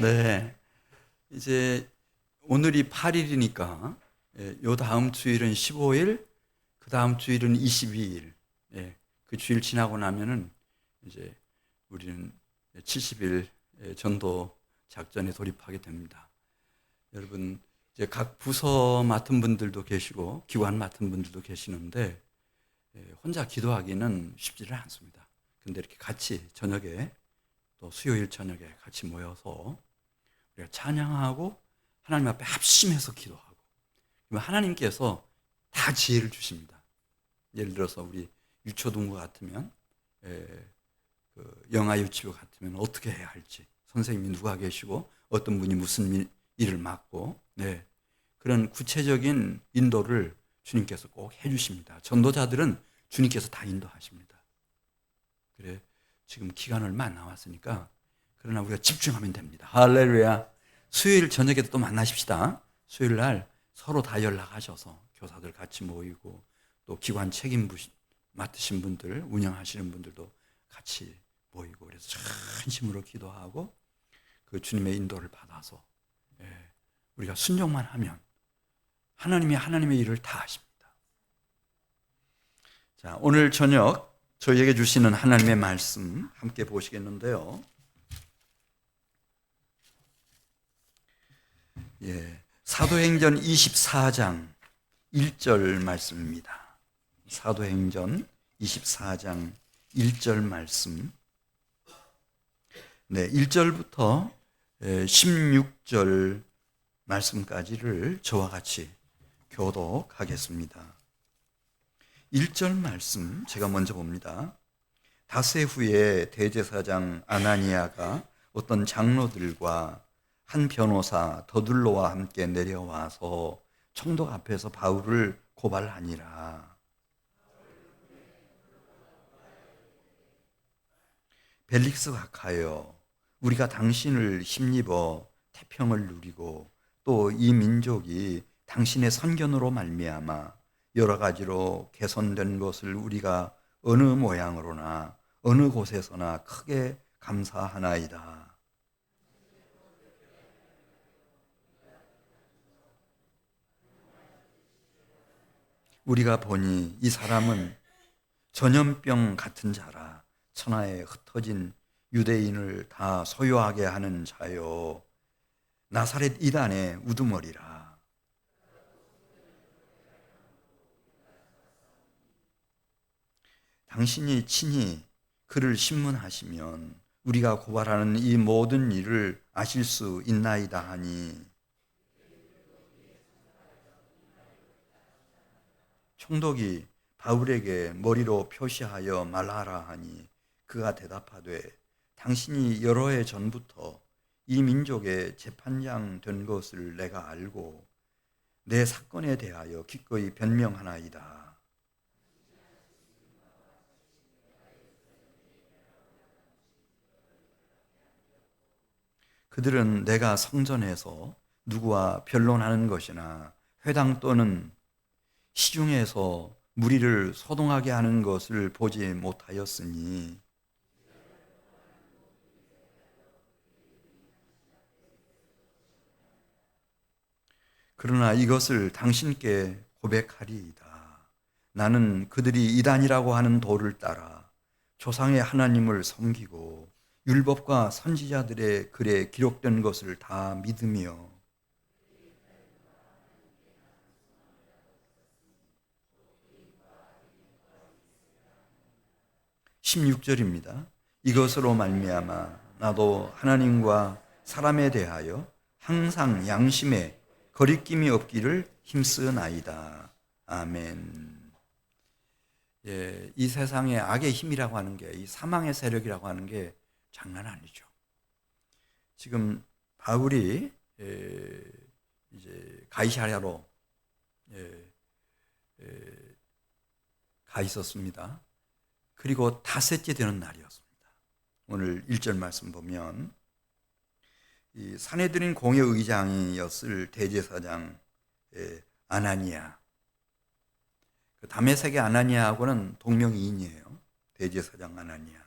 네, 이제 오늘이 8일이니까 요 다음 주일은 15일, 그 다음 주일은 22일. 그 주일 지나고 나면은 이제 우리는 70일 전도 작전에 돌입하게 됩니다. 여러분, 이제 각 부서 맡은 분들도 계시고 기관 맡은 분들도 계시는데 혼자 기도하기는 쉽지는 않습니다. 근데 이렇게 같이 저녁에 또 수요일 저녁에 같이 모여서 우리가 찬양하고 하나님 앞에 합심해서 기도하고, 그러면 하나님께서 다 지혜를 주십니다. 예를 들어서 우리 유초등부 같으면 영아 유치부 같으면 어떻게 해야 할지, 선생님이 누가 계시고 어떤 분이 무슨 일을 맡고, 그런 구체적인 인도를 주님께서 꼭 해주십니다. 전도자들은 주님께서 다 인도하십니다. 그래, 지금 기간 얼마 안 남았으니까 그러나 우리가 집중하면 됩니다. 할렐루야. 수요일 저녁에도 또 만나십시다. 수요일 날 서로 다 연락하셔서 교사들 같이 모이고 또 기관 책임 맡으신 분들, 운영하시는 분들도 같이 모이고, 그래서 전심으로 기도하고 그 주님의 인도를 받아서 우리가 순종만 하면 하나님이 하나님의 일을 다 하십니다. 자, 오늘 저녁 저희에게 주시는 하나님의 말씀 함께 보시겠는데요. 사도행전 24장 1절 말씀입니다. 사도행전 24장 1절 말씀. 1절부터 16절 말씀까지를 저와 같이 교독하겠습니다. 1절 말씀 제가 먼저 봅니다. 닷새 후에 대제사장 아나니아가 어떤 장로들과 한 변호사 더둘로와 함께 내려와서 총독 앞에서 바울을 고발하니라. 벨릭스 각하여, 우리가 당신을 힘입어 태평을 누리고 또 이 민족이 당신의 선견으로 말미암아 여러 가지로 개선된 것을 우리가 어느 모양으로나 어느 곳에서나 크게 감사하나이다. 우리가 보니 이 사람은 전염병 같은 자라. 천하에 흩어진 유대인을 다 소유하게 하는 자요, 나사렛 이단의 우두머리라. 당신이 친히 그를 신문하시면 우리가 고발하는 이 모든 일을 아실 수 있나이다 하니, 총독이 바울에게 머리로 표시하여 말하라 하니, 그가 대답하되, 당신이 여러 해 전부터 이 민족의 재판장 된 것을 내가 알고 내 사건에 대하여 기꺼이 변명하나이다. 그들은 내가 성전에서 누구와 변론하는 것이나 회당 또는 시중에서 무리를 소동하게 하는 것을 보지 못하였으니, '그러나 이것을 당신께 고백하리이다. 나는 그들이 이단이라고 하는 도를 따라 조상의 하나님을 섬기고 율법과 선지자들의 글에 기록된 것을 다 믿으며, 16절입니다. 이것으로 말미암아 나도 하나님과 사람에 대하여 항상 양심에 거리낌이 없기를 힘쓰나이다. 아멘. 이 세상의 악의 힘이라고 하는 게, 이 사망의 세력이라고 하는 게 장난 아니죠. 지금 바울이 이제 가이사랴로 가 있었습니다. 그리고 닷새째 되는 날이었습니다. 오늘 1절 말씀 보면, 이 산헤드린 공회 의장이었을 대제사장 아나니아, 그 다메섹의 아나니아하고는 동명이인이에요. 대제사장 아나니아.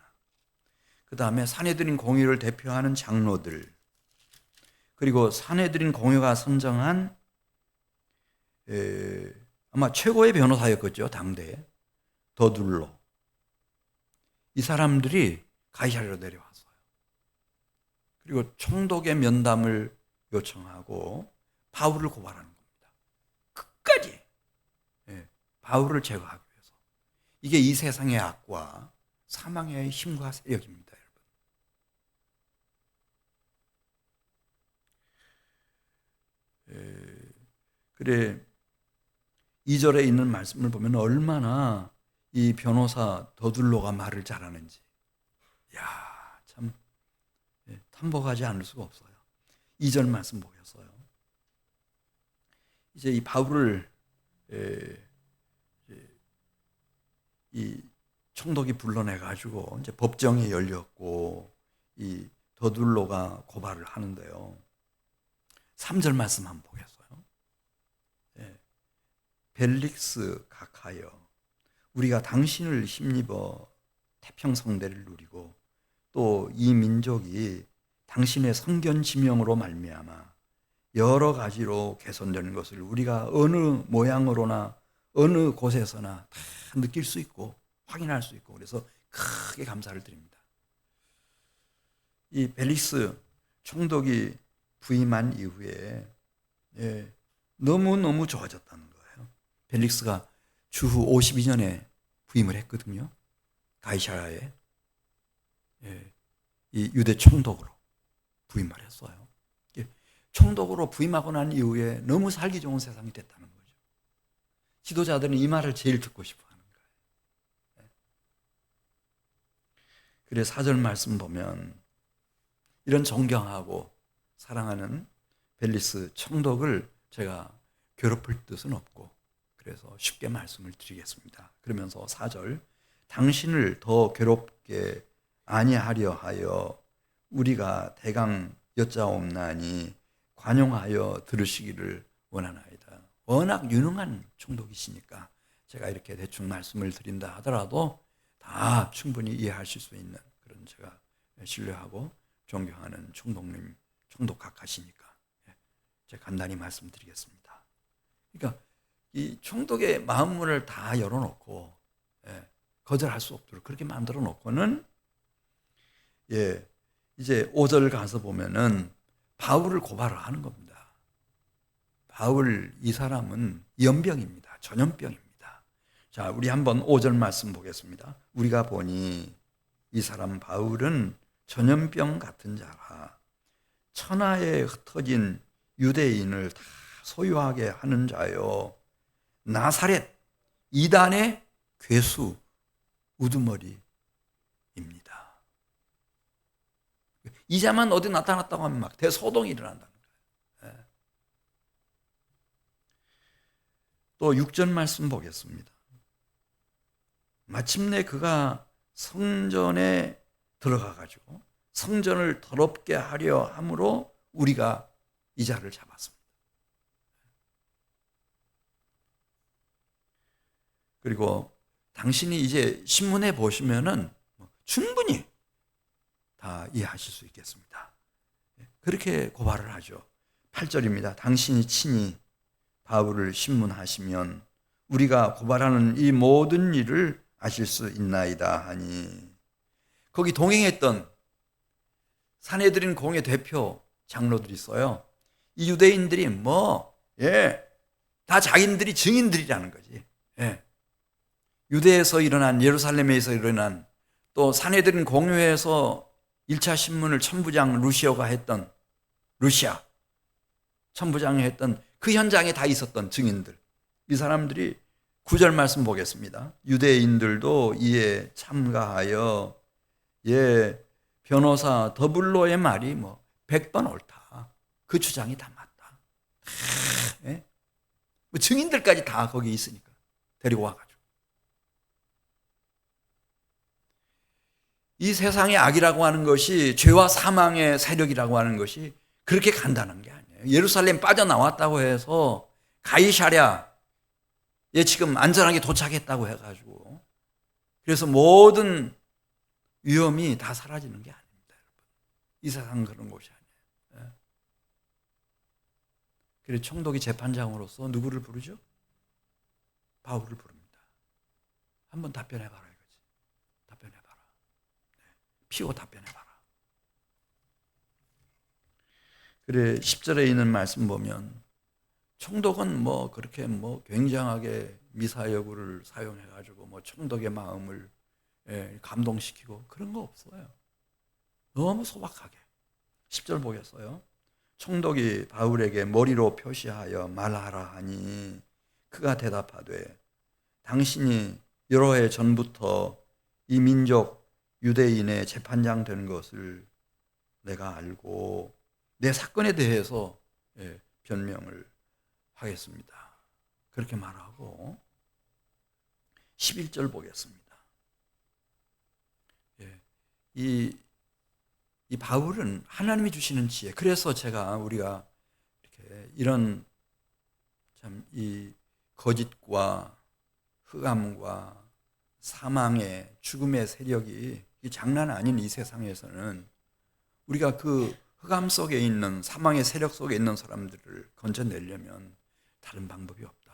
그 다음에 산헤드린 공회를 대표하는 장로들, 그리고 산헤드린 공회가 선정한 아마 최고의 변호사였겠죠, 당대에. 더둘로. 이 사람들이 가이사랴로 내려왔어요. 그리고 총독의 면담을 요청하고 바울을 고발하는 겁니다. 끝까지 바울을 제거하기 위해서. 이게 이 세상의 악과 사망의 힘과 세력입니다, 여러분. 그래 2절에 있는 말씀을 보면 얼마나 이 변호사 더둘로가 말을 잘하는지, 야, 참 탐복하지 않을 수가 없어요. 2절 말씀 보겠어요. 이제 이 바울을 이 총독이 불러내 가지고 이제 법정이 열렸고 이 더둘로가 고발을 하는데요. 3절 말씀 한번 보겠어요. 벨릭스 각하여, 우리가 당신을 힘입어 태평성대를 누리고 또 이 민족이 당신의 선견 지명으로 말미암아 여러 가지로 개선되는 것을 우리가 어느 모양으로나 어느 곳에서나 다 느낄 수 있고 확인할 수 있고, 그래서 크게 감사를 드립니다. 이 벨릭스 총독이 부임한 이후에 너무너무 좋아졌다는 거예요. 벨릭스가 주후 52년에 부임을 했거든요. 가이사랴에 이 유대 총독으로 부임을 했어요. 총독으로 부임하고 난 이후에 너무 살기 좋은 세상이 됐다는 거죠. 지도자들은 이 말을 제일 듣고 싶어 하는 거예요. 그래 4절 말씀 보면 이런 존경하고 사랑하는 벨릭스 총독을 제가 괴롭힐 뜻은 없고, 그래서 쉽게 말씀을 드리겠습니다. 그러면서 4절, 당신을 더 괴롭게 아니하려 하여 우리가 대강 여짜옵나니 관용하여 들으시기를 원하나이다. 워낙 유능한 총독이시니까 제가 이렇게 대충 말씀을 드린다 하더라도 다 충분히 이해하실 수 있는 그런, 제가 신뢰하고 존경하는 총독님, 총독 각하시니까 제가 간단히 말씀드리겠습니다. 그러니까 이 총독의 마음문을 다 열어놓고 거절할 수 없도록 그렇게 만들어 놓고는 이제 5절 가서 보면은 바울을 고발을 하는 겁니다. 바울, 이 사람은 연병입니다. 전염병입니다. 자, 우리 한번 5절 말씀 보겠습니다. 우리가 보니 이 사람 바울은 전염병 같은 자라 천하에 흩어진 유대인을 다 소유하게 하는 자요, 나사렛 이단의 괴수 우두머리입니다. 이 자만 어디 나타났다고 하면 막 대소동이 일어난다는 거예요. 또 6절 말씀 보겠습니다. 마침내 그가 성전에 들어가 가지고 성전을 더럽게 하려 함으로 우리가 이 자를 잡았습니다. 그리고 당신이 이제 신문에 보시면은 충분히 다 이해하실 수 있겠습니다. 그렇게 고발을 하죠. 8절입니다. 당신이 친히 바울을 신문하시면 우리가 고발하는 이 모든 일을 아실 수 있나이다 하니, 거기 동행했던 산헤드린 공회 대표 장로들이 있어요. 이 유대인들이 다 자기들이 증인들이라는 거지. 유대에서 일어난, 예루살렘에서 일어난, 또 산헤드린 공회에서 1차 신문을 천부장 루시오가 했던, 루시아 천부장이 했던 그 현장에 다 있었던 증인들, 이 사람들이 9절 말씀 보겠습니다. 유대인들도 이에 참가하여 변호사 더블로의 말이 100번 옳다, 그 주장이 다 맞다. 증인들까지 다 거기 있으니까 데리고 와가지고, 이 세상의 악이라고 하는 것이, 죄와 사망의 세력이라고 하는 것이 그렇게 간단한 게 아니에요. 예루살렘 빠져나왔다고 해서 가이사랴에 지금 안전하게 도착했다고 해가지고 그래서 모든 위험이 다 사라지는 게 아닙니다, 여러분. 이 세상은 그런 곳이 아니에요. 그래서 총독이 재판장으로서 누구를 부르죠? 바울을 부릅니다. 한번 답변해봐라 이거지. 답변해봐라. 피고 답변해봐라. 그래 10절에 있는 말씀 보면 총독은 뭐 그렇게 뭐 굉장하게 미사여구를 사용해가지고 뭐 총독의 마음을 감동시키고 그런 거 없어요. 너무 소박하게. 10절 보겠어요. 총독이 바울에게 머리로 표시하여 말하라 하니 그가 대답하되 당신이 여러 해 전부터 이 민족 유대인의 재판장 된 것을 내가 알고 내 사건에 대해서 변명을 하겠습니다. 그렇게 말하고 11절 보겠습니다. 이 바울은 하나님이 주시는 지혜. 그래서 우리가 이렇게 이런 참 이 거짓과 흑암과 사망의 죽음의 세력이 장난 아닌 이 세상에서는 우리가 그 흑암 속에 있는 사망의 세력 속에 있는 사람들을 건져내려면 다른 방법이 없다.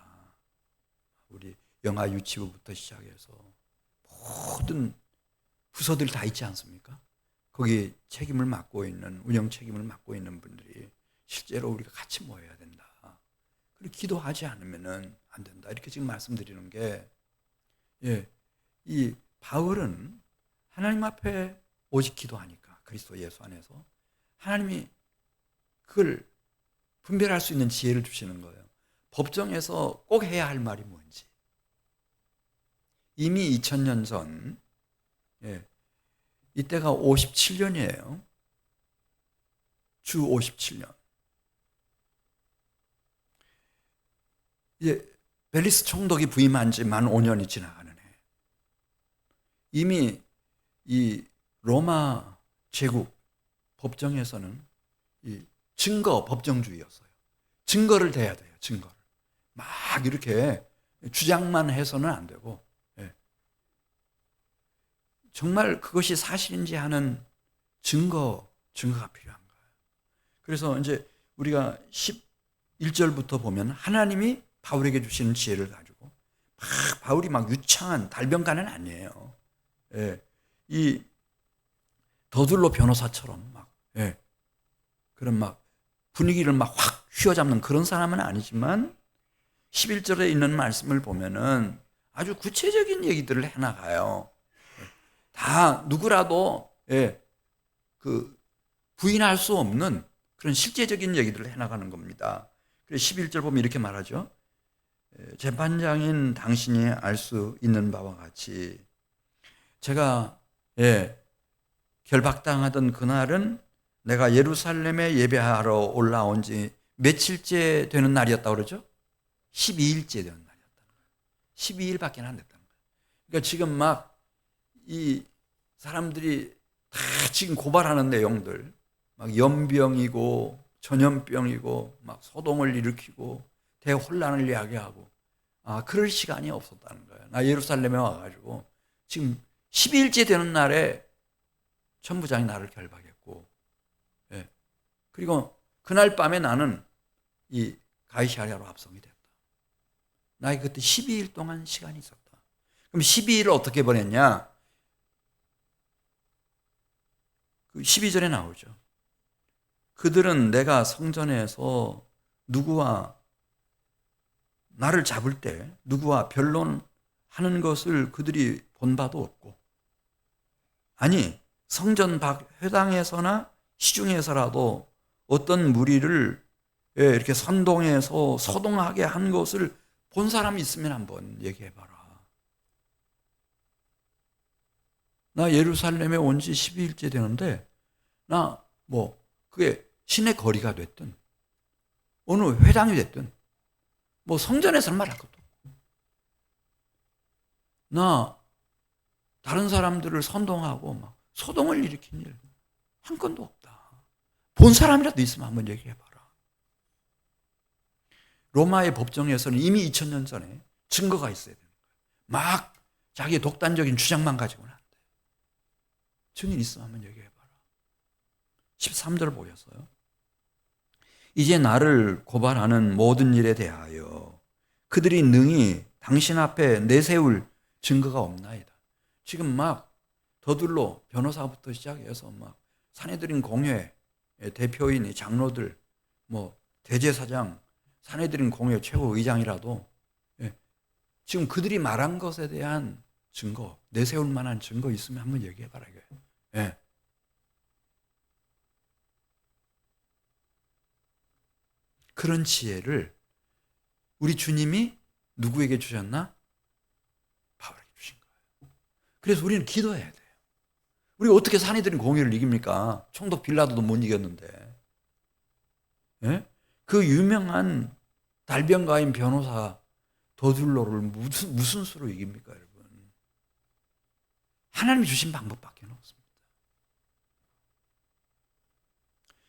우리 영아 유치부부터 시작해서 모든 부서들 다 있지 않습니까? 거기 책임을 맡고 있는 운영 책임을 맡고 있는 분들이 실제로 우리가 같이 모여야 된다. 그리고 기도하지 않으면은 안 된다. 이렇게 지금 말씀드리는 게 이 바울은 하나님 앞에 오직 기도하니까 그리스도 예수 안에서 하나님이 그걸 분별할 수 있는 지혜를 주시는 거예요. 법정에서 꼭 해야 할 말이 뭔지. 이미 2000년 전 이때가 57년이에요. 주 57년. 이제 벨리스 총독이 부임한 지 만 5년이 지나가는 해. 이미 이 로마 제국 법정에서는 이 증거 법정주의였어요. 증거를 대야 돼요. 증거를. 막 이렇게 주장만 해서는 안 되고 정말 그것이 사실인지 하는 증거가 필요한 거예요. 그래서 이제 우리가 11절부터 보면 하나님이 바울에게 주시는 지혜를 가지고 바울이 막 유창한 달변가는 아니에요. 이 더둘로 변호사처럼 막 그런 막 분위기를 막 확 휘어잡는 그런 사람은 아니지만 11절에 있는 말씀을 보면은 아주 구체적인 얘기들을 해나가요. 다 누구라도 그 부인할 수 없는 그런 실제적인 얘기들을 해나가는 겁니다. 그래서 11절 보면 이렇게 말하죠. 재판장인 당신이 알 수 있는 바와 같이 제가 결박당하던 그날은 내가 예루살렘에 예배하러 올라온 지 며칠째 되는 날이었다고 그러죠? 12일째 되는 날이었다는 거예요. 12일밖에 안 됐다는 거예요. 그러니까 지금 막 이 사람들이 다 지금 고발하는 내용들, 막 연병이고 전염병이고 막 소동을 일으키고 대혼란을 이야기하고 그럴 시간이 없었다는 거예요. 나 예루살렘에 와가지고 지금 12일째 되는 날에 천부장이 나를 결박했고 그리고 그날 밤에 나는 이 가이사랴로 압송이 됐다. 나에게 그때 12일 동안 시간이 있었다. 그럼 12일을 어떻게 보냈냐? 그 12절에 나오죠. 그들은 내가 성전에서 누구와 나를 잡을 때 누구와 변론하는 것을 그들이 본 바도 없고 아니 성전 밖 회당에서나 시중에서라도 어떤 무리를 이렇게 선동해서 소동하게 한 것을 본 사람이 있으면 한번 얘기해봐라. 나 예루살렘에 온 지 12일째 되는데 나 그게 시내 거리가 됐든 어느 회당이 됐든 성전에서는 말할 것도 없고 나 다른 사람들을 선동하고 막 소동을 일으킨 일 한 건도 없다. 본 사람이라도 있으면 한번 얘기해봐라. 로마의 법정에서는 이미 2000년 전에 증거가 있어야 되는 거예요. 막 자기의 독단적인 주장만 가지고는 안 돼. 증인 있으면 한번 얘기해봐라. 13절 보겠어요. 이제 나를 고발하는 모든 일에 대하여 그들이 능히 당신 앞에 내세울 증거가 없나이다. 지금 막 더둘러 변호사부터 시작해서 막 산헤드린 공회 대표인 장로들, 뭐 대제사장, 산헤드린 공회 최고의장이라도 지금 그들이 말한 것에 대한 증거, 내세울 만한 증거 있으면 한번 얘기해 봐라 이거예요. 예. 그런 지혜를 우리 주님이 누구에게 주셨나? 바울에게 주신 거예요. 그래서 우리는 기도해야 돼요. 우리가 어떻게 산헤드린 공회를 이깁니까? 총독 빌라도도 못 이겼는데. 예? 그 유명한 달변가인 변호사 더둘로를 무슨 수로 이깁니까, 여러분? 하나님이 주신 방법밖에 없습니다.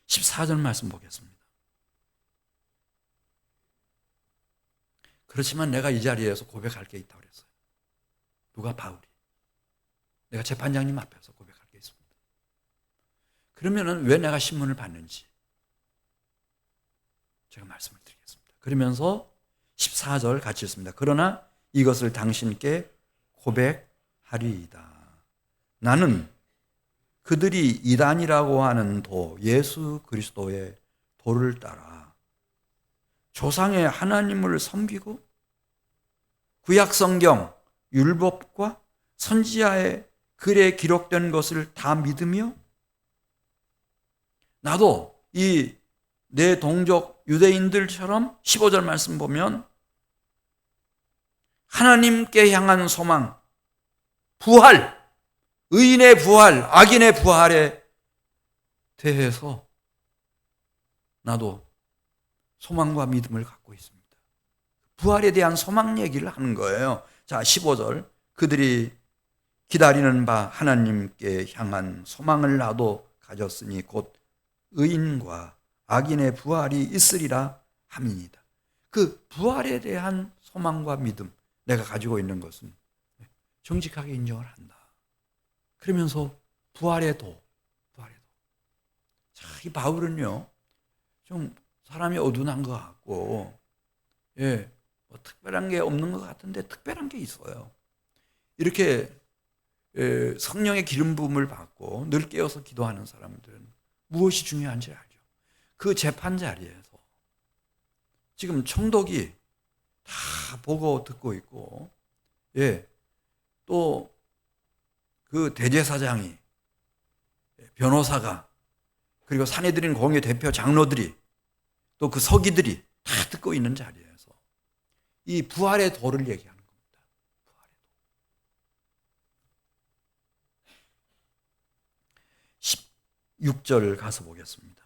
14절 말씀 보겠습니다. 그렇지만 내가 이 자리에서 고백할 게 있다고 그랬어요. 누가? 바울이. 내가 재판장님 앞에서 고백할 게 있습니다. 그러면은 왜 내가 신문을 받는지 제가 말씀을 드리겠습니다. 그러면서 14절 같이 읽습니다. 그러나 이것을 당신께 고백하리이다. 나는 그들이 이단이라고 하는 도, 예수 그리스도의 도를 따라 조상의 하나님을 섬기고 구약 성경, 율법과 선지자의 글에 기록된 것을 다 믿으며 나도 이 내 동족 유대인들처럼 15절 말씀 보면 하나님께 향한 소망, 부활, 의인의 부활, 악인의 부활에 대해서 나도 소망과 믿음을 갖고 있습니다. 부활에 대한 소망 얘기를 하는 거예요. 자, 15절. 그들이 기다리는 바 하나님께 향한 소망을 나도 가졌으니 곧 의인과 악인의 부활이 있으리라 함이니이다. 그 부활에 대한 소망과 믿음, 내가 가지고 있는 것은 정직하게 인정을 한다. 그러면서 부활의 도. 자, 이 바울은요, 좀 사람이 어둔한 것 같고, 뭐 특별한 게 없는 것 같은데 특별한 게 있어요. 이렇게 성령의 기름 부음을 받고 늘 깨어서 기도하는 사람들은 무엇이 중요한지 알죠. 그 재판 자리에서 지금 총독이 다 보고 듣고 있고, 또 그 대제사장이, 변호사가, 그리고 산헤드린 공회 대표 장로들이, 또 그 서기들이 다 듣고 있는 자리에서 이 부활의 도를 얘기하는 겁니다. 부활의 도. 16절 가서 보겠습니다.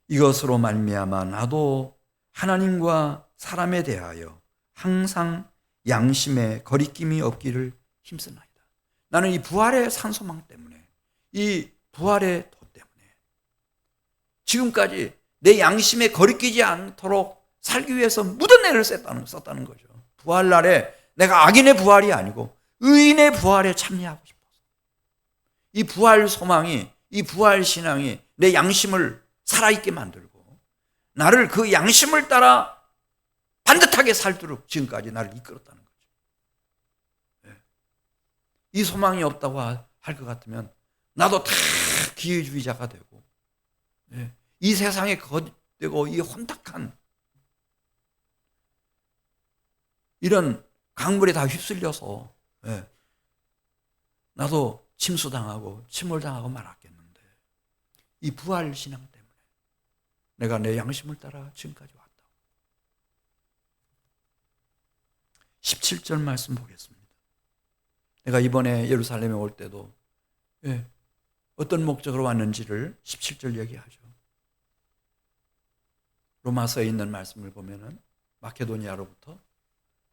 이것으로 말미암아 나도 하나님과 사람에 대하여 항상 양심에 거리낌이 없기를 힘쓰나이다. 나는 이 부활의 산소망 때문에, 이 부활의 도 때문에 지금까지 내 양심에 거리끼지 않도록 살기 위해서 묻어내를 썼다는 거죠. 부활날에 내가 악인의 부활이 아니고 의인의 부활에 참여하고 싶어서. 이 부활 소망이, 이 부활 신앙이 내 양심을 살아있게 만들고 나를 그 양심을 따라 반듯하게 살도록 지금까지 나를 이끌었다는 거죠. 이 소망이 없다고 할 것 같으면 나도 다 기회주의자가 되고, 이 세상에 거짓되고 이 혼탁한 이런 강물에 다 휩쓸려서 나도 침수당하고 침몰당하고 말았겠는데, 이 부활 신앙 때문에 내가 내 양심을 따라 지금까지 왔다. 17절 말씀 보겠습니다. 내가 이번에 예루살렘에 올 때도 어떤 목적으로 왔는지를 17절 얘기하죠. 로마서에 있는 말씀을 보면은 마케도니아로부터,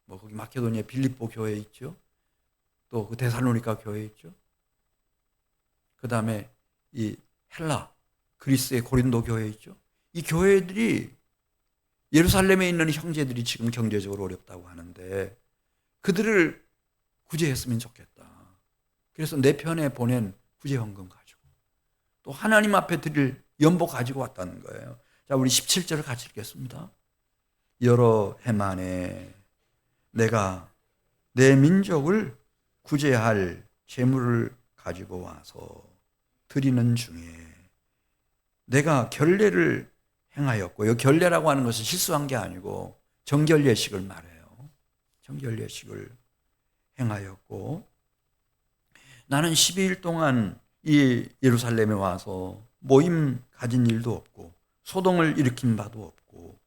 뭐 거기 마케도니아 빌립보 교회 있죠. 또 그 데살로니가 교회 있죠. 그 다음에 이 헬라, 그리스의 고린도 교회 있죠. 이 교회들이 예루살렘에 있는 형제들이 지금 경제적으로 어렵다고 하는데 그들을 구제했으면 좋겠다. 그래서 내 편에 보낸 구제헌금 가지고 또 하나님 앞에 드릴 연복 가지고 왔다는 거예요. 자, 우리 17절을 같이 읽겠습니다. 여러 해 만에 내가 내 민족을 구제할 제물을 가지고 와서 드리는 중에 내가 결례를 행하였고, 이 결례라고 하는 것은 실수한 게 아니고 정결 예식을 말해요. 정결 예식을 행하였고, 나는 12일 동안 이 예루살렘에 와서 모임 가진 일도 없고 소동을 일으킨 바도 없고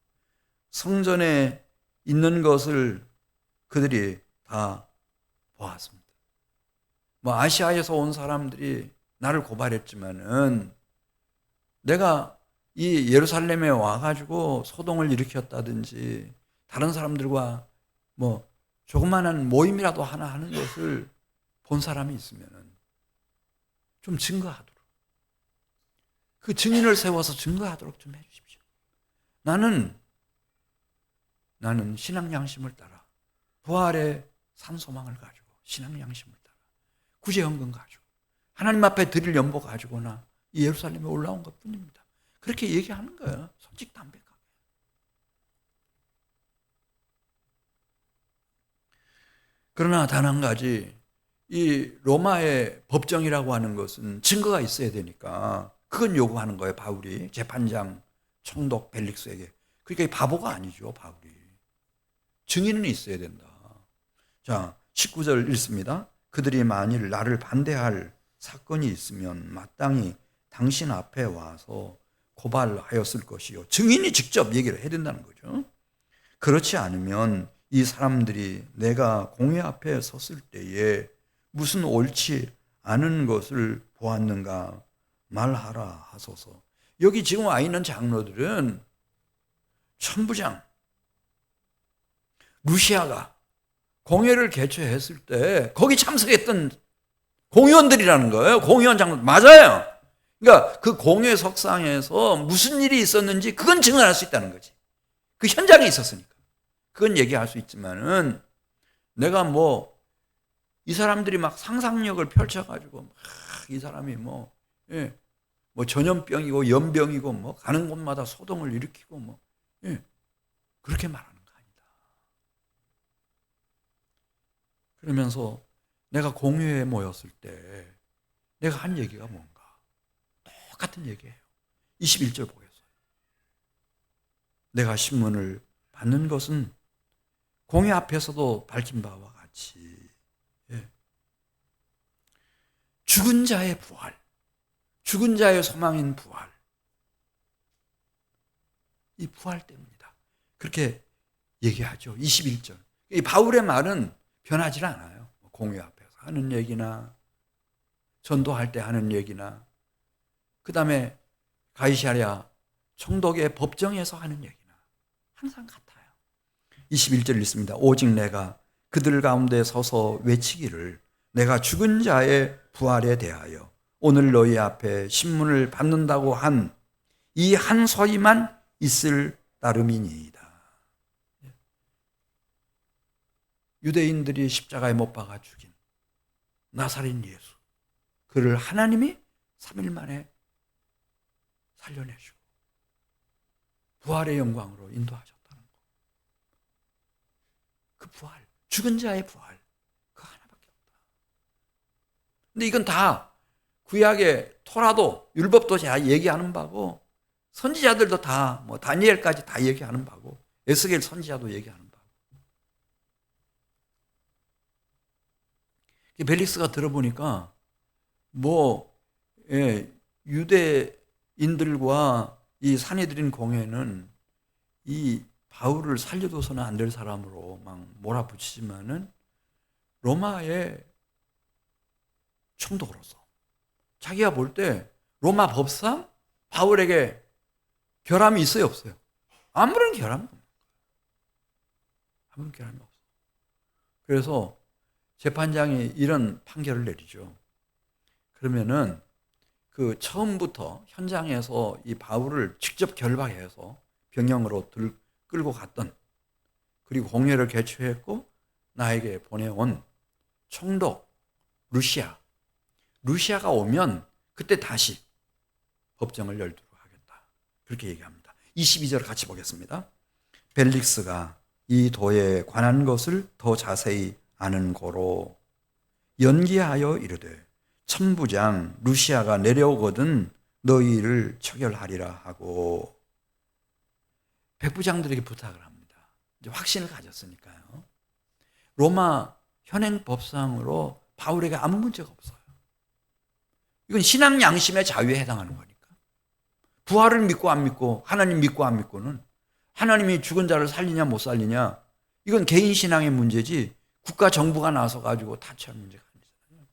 성전에 있는 것을 그들이 다 보았습니다. 아시아에서 온 사람들이 나를 고발했지만은 내가 이 예루살렘에 와가지고 소동을 일으켰다든지 다른 사람들과 조그마한 모임이라도 하나 하는 것을 본 사람이 있으면은 좀 증거하도록, 그 증인을 세워서 증거하도록 좀 해주십시오. 나는 신앙 양심을 따라 부활의 산소망을 가지고 신앙 양심을 따라 구제연금 가지고 하나님 앞에 드릴 연보 가지고나 이 예루살렘에 올라온 것뿐입니다. 그렇게 얘기하는 거예요. 솔직 담백하게. 그러나 단 한 가지, 이 로마의 법정이라고 하는 것은 증거가 있어야 되니까 그건 요구하는 거예요. 바울이 재판장 총독 벨릭스에게. 그러니까 바보가 아니죠. 바울이 증인은 있어야 된다. 자, 19절 읽습니다. 그들이 만일 나를 반대할 사건이 있으면 마땅히 당신 앞에 와서 고발하였을 것이요. 증인이 직접 얘기를 해야 된다는 거죠. 그렇지 않으면 이 사람들이 내가 공회 앞에 섰을 때에 무슨 옳지 않은 것을 보았는가 말하라 하소서. 여기 지금 와 있는 장로들은 천부장 루시아가 공회를 개최했을 때 거기 참석했던 공의원들이라는 거예요. 공의원 장로 맞아요. 그러니까 그 공회 석상에서 무슨 일이 있었는지 그건 증언할 수 있다는 거지. 그 현장에 있었으니까 그건 얘기할 수 있지만은 내가 이 사람들이 막 상상력을 펼쳐가지고 이 사람이 전염병이고 연병이고 가는 곳마다 소동을 일으키고 그렇게 말하는 거 아니다. 그러면서 내가 공회에 모였을 때 내가 한 얘기가 뭔가 똑같은 얘기예요. 21절 보겠어요. 내가 신문을 받는 것은 공회 앞에서도 밝힌 바와 같이 죽은 자의 부활, 죽은 자의 소망인 부활, 이 부활 때문이다. 그렇게 얘기하죠. 21절. 이 바울의 말은 변하지 않아요. 공회 앞에서 하는 얘기나 전도할 때 하는 얘기나 그 다음에 가이사랴 총독의 법정에서 하는 얘기나 항상 같아요. 21절 읽습니다. 오직 내가 그들 가운데 서서 외치기를 내가 죽은 자의 부활에 대하여 오늘 너희 앞에 신문을 받는다고 한 이 한 소리만 있을 따름이니이다. 유대인들이 십자가에 못 박아 죽인 나사렛 예수, 그를 하나님이 3일 만에 살려내시고 부활의 영광으로 인도하셨다는 것. 그 부활, 죽은 자의 부활, 그 하나밖에 없다. 근데 이건 다 구약의 토라도 율법도 다 얘기하는 바고 선지자들도 다 다니엘까지 다 얘기하는 바고 에스겔 선지자도 얘기하는 바고. 벨릭스가 들어보니까 유대인들과 이 산헤드린 공회는 이 바울을 살려둬서는 안 될 사람으로 막 몰아붙이지만은 로마의 총독으로서 자기가 볼 때 로마 법상 바울에게 결함이 있어요, 없어요? 아무런 결함이 없어요. 아무런 결함이 없어요. 그래서 재판장이 이런 판결을 내리죠. 그러면은 그 처음부터 현장에서 이 바울을 직접 결박해서 병영으로 끌고 갔던, 그리고 공회를 개최했고 나에게 보내온 총독 루시아가 오면 그때 다시 법정을 열도록 하겠다. 그렇게 얘기합니다. 22절 같이 보겠습니다. 벨릭스가 이 도에 관한 것을 더 자세히 아는 고로 연기하여 이르되 천부장 루시아가 내려오거든 너희를 처결하리라 하고 백부장들에게 부탁을 합니다. 이제 확신을 가졌으니까요. 로마 현행법상으로 바울에게 아무 문제가 없어요. 이건 신앙 양심의 자유에 해당하는 거니까. 부활을 믿고 안 믿고, 하나님 믿고 안 믿고는 하나님이 죽은 자를 살리냐 못 살리냐, 이건 개인 신앙의 문제지 국가 정부가 나서 가지고 타치할 문제가 아니잖아요.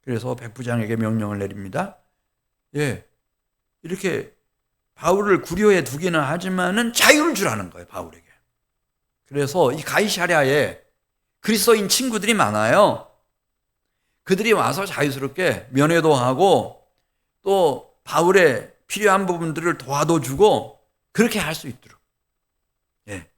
그래서 백부장에게 명령을 내립니다. 예, 이렇게 바울을 구려해 두기는 하지만은 자유를 주라는 거예요, 바울에게. 그래서 이 가이사랴에 그리스도인 친구들이 많아요. 그들이 와서 자유스럽게 면회도 하고 또 바울의 필요한 부분들을 도와도 주고 그렇게 할 수 있도록, 예,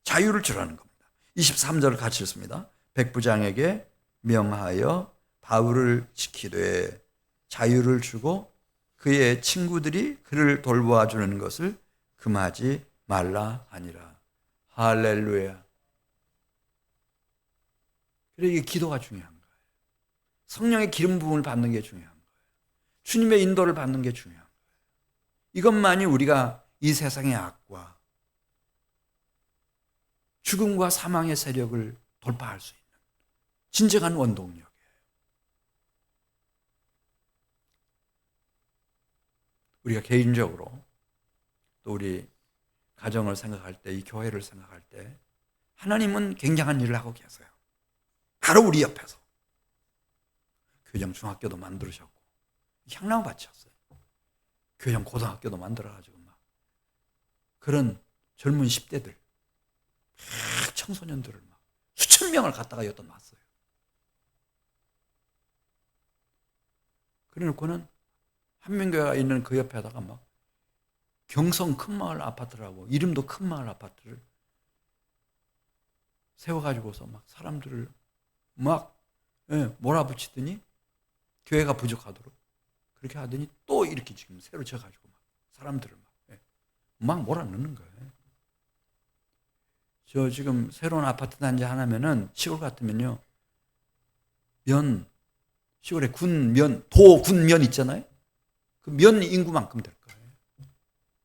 자유를 주라는 겁니다. 23절 같이 읽습니다. 백부장에게 명하여 바울을 지키되 자유를 주고 그의 친구들이 그를 돌보아 주는 것을 금하지 말라 하니라. 할렐루야. 그래, 이게 기도가 중요한 거예요. 성령의 기름 부음을 받는 게 중요한 거예요. 주님의 인도를 받는 게 중요한 거예요. 이것만이 우리가 이 세상의 악과 죽음과 사망의 세력을 돌파할 수 있는 진정한 원동력이에요. 우리가 개인적으로 또 우리 가정을 생각할 때, 이 교회를 생각할 때 하나님은 굉장한 일을 하고 계세요. 바로 우리 옆에서. 교정 중학교도 만들으셨고 향나무 밭이었어요. 교정 고등학교도 만들어가지고 막 그런 젊은 10대들, 막 청소년들을 막 수천 명을 갖다가 여기다 놨어요. 그래놓고는 한민교회가 있는 그 옆에다가 막 경성 큰마을 아파트라고, 이름도 큰마을 아파트를 세워가지고서 막 사람들을 막 몰아붙이더니 교회가 부족하도록 그렇게 하더니 또 이렇게 지금 새로 져가지고 막 사람들을 막 몰아넣는 거예요. 저 지금 새로운 아파트 단지 하나면은 시골 같으면요, 시골에 도군면 있잖아요. 그 면 인구만큼 될 거예요.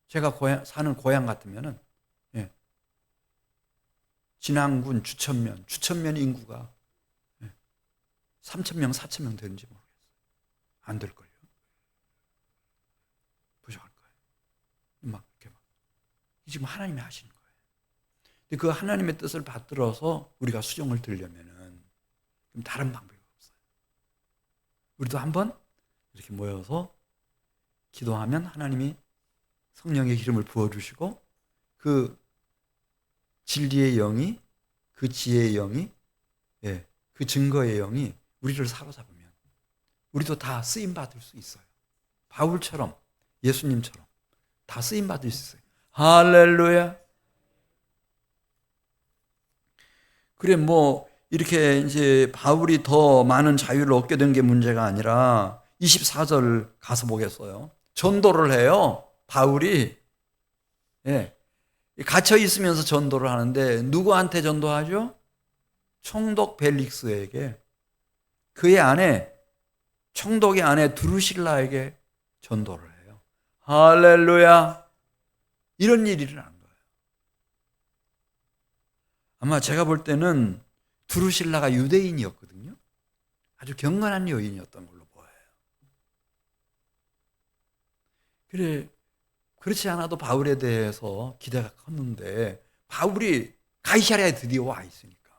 제가 사는 고향 같으면은, 진안군 주천면 인구가 3,000명, 4,000명 되는지 모르겠어요. 안 될걸요. 부족할 거예요. 막 이렇게 막. 지금 하나님이 하시는 거예요. 근데 그 하나님의 뜻을 받들어서 우리가 수종을 들려면은 다른 방법이 없어요. 우리도 한번 이렇게 모여서 기도하면 하나님이 성령의 기름을 부어주시고 그 진리의 영이, 그 지혜의 영이, 그 증거의 영이 우리를 사로잡으면 우리도 다 쓰임받을 수 있어요. 바울처럼, 예수님처럼 다 쓰임받을 수 있어요. 할렐루야. 그래, 이렇게 이제 바울이 더 많은 자유를 얻게 된 게 문제가 아니라 24절 가서 보겠어요. 전도를 해요. 바울이. 갇혀 있으면서 전도를 하는데 누구한테 전도하죠? 총독 벨릭스에게, 그의 아내, 총독의 아내 드루실라에게 전도를 해요. 할렐루야. 이런 일이 일어난 거예요. 아마 제가 볼 때는 드루실라가 유대인이었거든요. 아주 경건한 여인이었던 걸로 보여요. 그래, 그렇지 않아도 바울에 대해서 기대가 컸는데 바울이 가이사랴에 드디어 와 있으니까.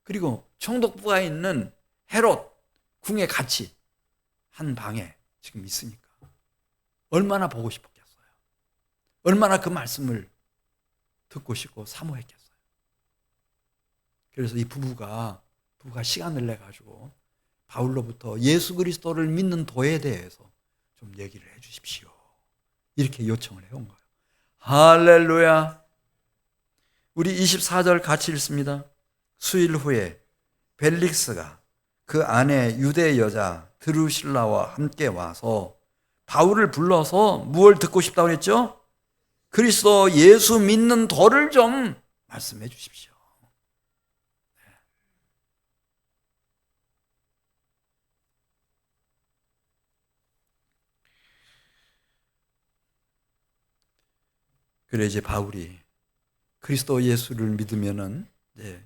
그리고 총독부가 있는 헤롯 궁에 같이 한 방에 지금 있으니까 얼마나 보고 싶었겠어요. 얼마나 그 말씀을 듣고 싶고 사모했겠어요. 그래서 이 부부가 시간을 내가지고 바울로부터 예수 그리스도를 믿는 도에 대해서 좀 얘기를 해 주십시오. 이렇게 요청을 해온 거예요. 할렐루야. 우리 24절 같이 읽습니다. 수일 후에 벨릭스가 그 아내 유대 여자 드루실라와 함께 와서 바울을 불러서 무엇을 듣고 싶다고 했죠? 그리스도 예수 믿는 도를 좀 말씀해 주십시오. 그래 이제 바울이 그리스도 예수를 믿으면은 이제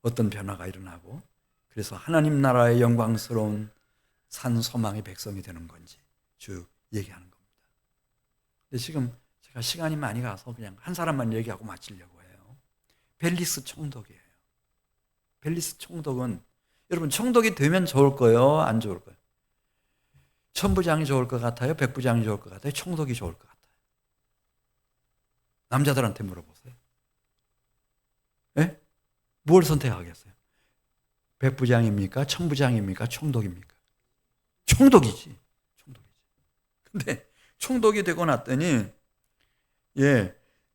어떤 변화가 일어나고 그래서 하나님 나라의 영광스러운 산 소망의 백성이 되는 건지 쭉 얘기하는 겁니다. 근데 지금 제가 시간이 많이 가서 그냥 한 사람만 얘기하고 마치려고 해요. 벨리스 총독이에요. 벨리스 총독은 여러분 총독이 되면 좋을 거예요? 안 좋을 거예요? 천부장이 좋을 것 같아요? 백부장이 좋을 것 같아요? 총독이 좋을 것 같아요? 남자들한테 물어보세요. 예? 뭘 선택하겠어요? 백부장입니까? 천부장입니까? 총독입니까? 총독이지. 총독이지. 근데 총독이 되고 났더니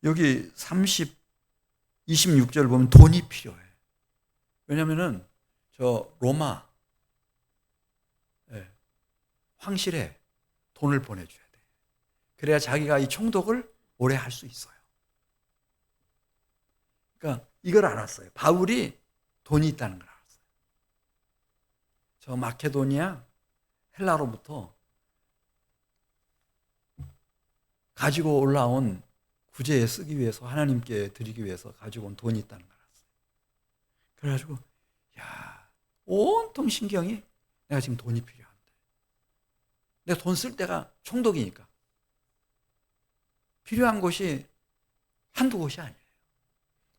여기 26절 보면 돈이 필요해. 왜냐면은 저 로마 황실에 돈을 보내줘야 돼. 그래야 자기가 이 총독을 오래 할 수 있어요. 그러니까 이걸 알았어요. 바울이 돈이 있다는 걸 알았어요. 저 마케도니아 헬라로부터 가지고 올라온 구제에 쓰기 위해서 하나님께 드리기 위해서 가지고 온 돈이 있다는 걸 알았어요. 그래가지고 온통 신경이 내가 지금 돈이 필요한데 내가 돈 쓸 때가 총독이니까 필요한 곳이 한두 곳이 아니에요.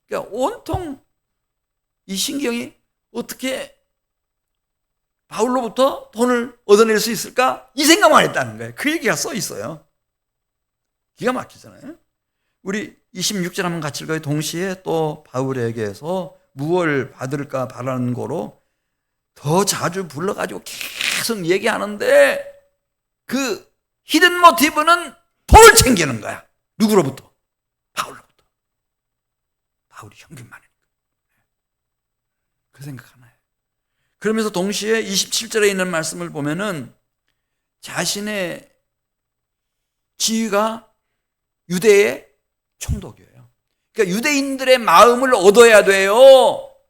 그러니까 온통 이 신경이 어떻게 바울로부터 돈을 얻어낼 수 있을까? 이 생각만 했다는 거예요. 그 얘기가 써 있어요. 기가 막히잖아요. 우리 26절 한번 같이 읽어요. 동시에 또 바울에게서 무엇을 받을까 바라는 거로 더 자주 불러가지고 계속 얘기하는데 그 히든 모티브는 돈을 챙기는 거야. 누구로부터? 바울로부터. 바울이 현금 많으니까. 그 생각 하나예요. 그러면서 동시에 27절에 있는 말씀을 보면은 자신의 지위가 유대의 총독이에요. 그러니까 유대인들의 마음을 얻어야 돼요.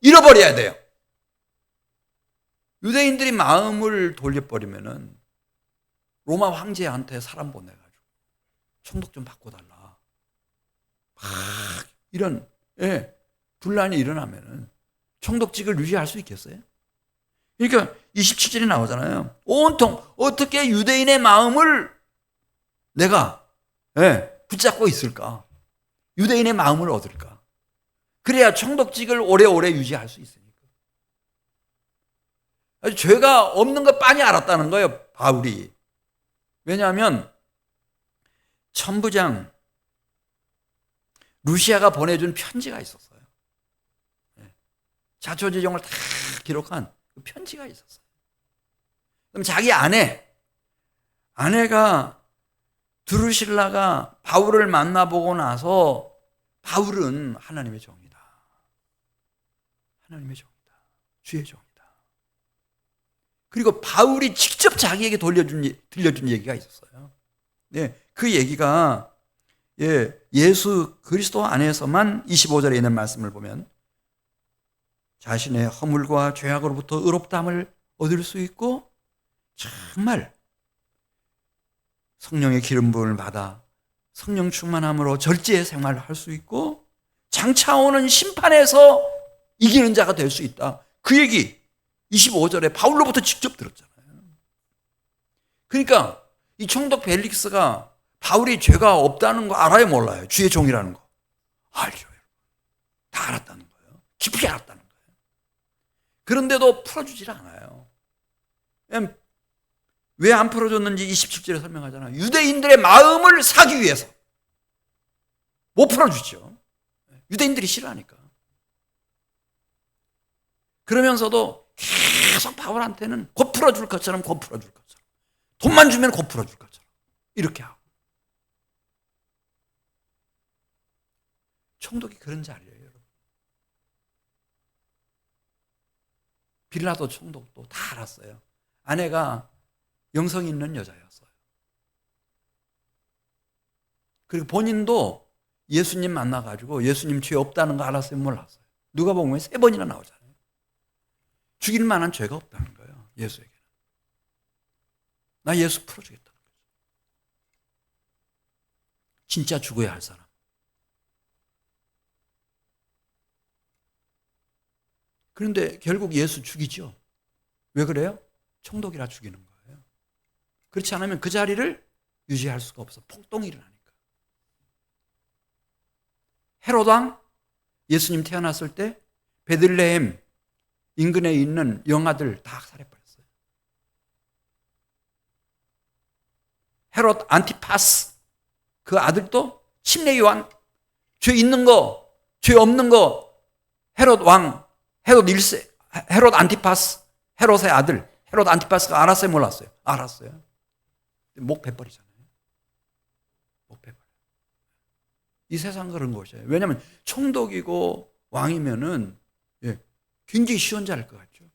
잃어버려야 돼요. 유대인들이 마음을 돌려버리면은 로마 황제한테 사람 보내가지고 총독 좀 바꿔달라. 이런 분란이 일어나면은 총독직을 유지할 수 있겠어요? 그러니까 27절이 나오잖아요. 온통 어떻게 유대인의 마음을 내가 붙잡고 있을까? 유대인의 마음을 얻을까? 그래야 총독직을 오래오래 유지할 수 있으니까. 아주 죄가 없는 거 빤히 알았다는 거예요, 바울이. 왜냐하면 천부장 루시아가 보내준 편지가 있었어요. 자초지종을 다 기록한 그 편지가 있었어요. 그럼 자기 아내가 드루실라가 바울을 만나보고 나서 바울은 하나님의 종이다. 하나님의 종이다. 주의 종이다. 그리고 바울이 직접 자기에게 들려준 얘기가 있었어요. 그 얘기가 예수 그리스도 안에서만 25절에 있는 말씀을 보면 자신의 허물과 죄악으로부터 의롭다함을 얻을 수 있고 정말 성령의 기름 부음을 받아 성령 충만함으로 절제의 생활을 할 수 있고 장차 오는 심판에서 이기는 자가 될 수 있다. 그 얘기 25절에 바울로부터 직접 들었잖아요. 그러니까 이 총독 벨릭스가 바울이 죄가 없다는 거 알아요, 몰라요? 주의 종이라는 거 알죠. 다 알았다는 거예요. 깊이 알았다는 거예요. 그런데도 풀어주질 않아요. 왜 안 풀어줬는지 27절에 설명하잖아요. 유대인들의 마음을 사기 위해서 못 풀어주죠. 유대인들이 싫어하니까. 그러면서도 계속 바울한테는 곧 풀어줄 것처럼 돈만 주면 곧 풀어줄 것처럼 이렇게 하고. 총독이 그런 자리예요, 여러분. 빌라도 총독도 다 알았어요. 아내가 영성 있는 여자였어요. 그리고 본인도 예수님 만나가지고 예수님 죄 없다는 거 알았어요? 몰랐어요? 누가복음에 3번이나 나오잖아요. 죽일 만한 죄가 없다는 거예요. 예수에게는. 나 예수 풀어주겠다는 거죠. 진짜 죽어야 할 사람. 그런데 결국 예수 죽이죠. 왜 그래요? 총독이라 죽이는 거예요. 그렇지 않으면 그 자리를 유지할 수가 없어. 폭동이 일어나니까. 헤롯 왕 예수님 태어났을 때 베들레헴 인근에 있는 영아들 다 살해버렸어요. 헤롯 안티파스 그 아들도 침례 요한 죄 있는 거, 죄 없는 거 헤롯 왕, 헤롯 1세, 헤롯 안티파스 헤롯의 아들 헤롯 안티파스가 알았어요? 몰랐어요? 알았어요. 목 베버리잖아요. 목 베버려. 이 세상 그런 것이에요. 왜냐하면 총독이고 왕이면은 굉장히 쉬운 자일 것 같죠.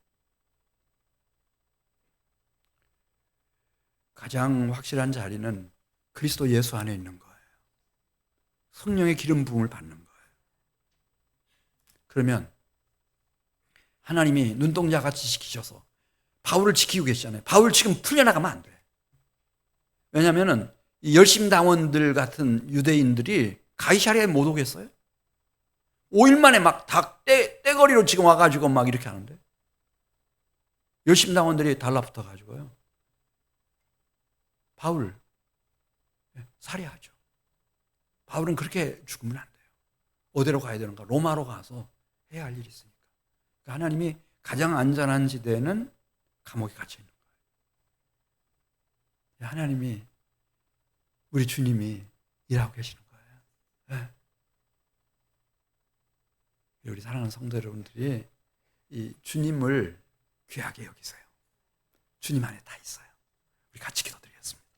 가장 확실한 자리는 그리스도 예수 안에 있는 거예요. 성령의 기름 부음을 받는 거예요. 그러면 하나님이 눈동자같이 지키셔서 바울을 지키고 계시잖아요. 바울 지금 풀려나가면 안 돼. 왜냐하면 이 열심당원들 같은 유대인들이 가이사랴에 못 오겠어요? 5일 만에 막 다 떼거리로 지금 와가지고 막 이렇게 하는데 열심당원들이 달라붙어가지고요. 바울 살해하죠. 바울은 그렇게 죽으면 안 돼요. 어디로 가야 되는가? 로마로 가서 해야 할 일이 있으니까. 그러니까 하나님이 가장 안전한 지대는 감옥에 갇혀 있는 거예요. 하나님이 우리 주님이 일하고 계시는 거예요. 우리 사랑하는 성도 여러분들이 이 주님을 귀하게 여기세요. 주님 안에 다 있어요. 우리 같이 기도드리겠습니다.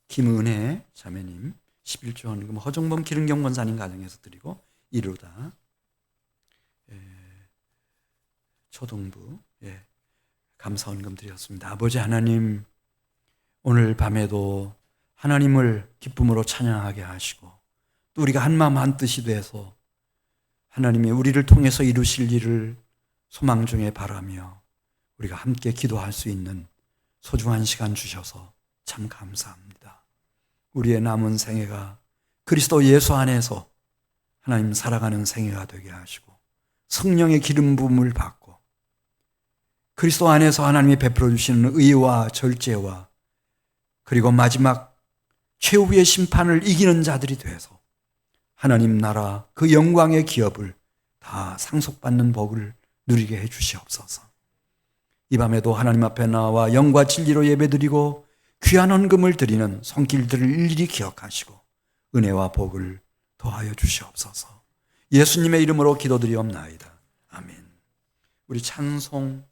김은혜 자매님 11조 헌금 허정범 기름경 권사님 가정에서 드리고 이루다 초동부 감사 헌금 드렸습니다. 아버지 하나님, 오늘 밤에도 하나님을 기쁨으로 찬양하게 하시고 또 우리가 한마음 한뜻이 돼서 하나님이 우리를 통해서 이루실 일을 소망 중에 바라며 우리가 함께 기도할 수 있는 소중한 시간 주셔서 참 감사합니다. 우리의 남은 생애가 그리스도 예수 안에서 하나님 살아가는 생애가 되게 하시고 성령의 기름 부음을 받고 그리스도 안에서 하나님이 베풀어 주시는 의와 절제와 그리고 마지막 최후의 심판을 이기는 자들이 되어서 하나님 나라 그 영광의 기업을 다 상속받는 복을 누리게 해 주시옵소서. 이 밤에도 하나님 앞에 나와 영과 진리로 예배드리고 귀한 헌금을 드리는 손길들을 일일이 기억하시고 은혜와 복을 더하여 주시옵소서. 예수님의 이름으로 기도드리옵나이다. 아멘. 우리 찬송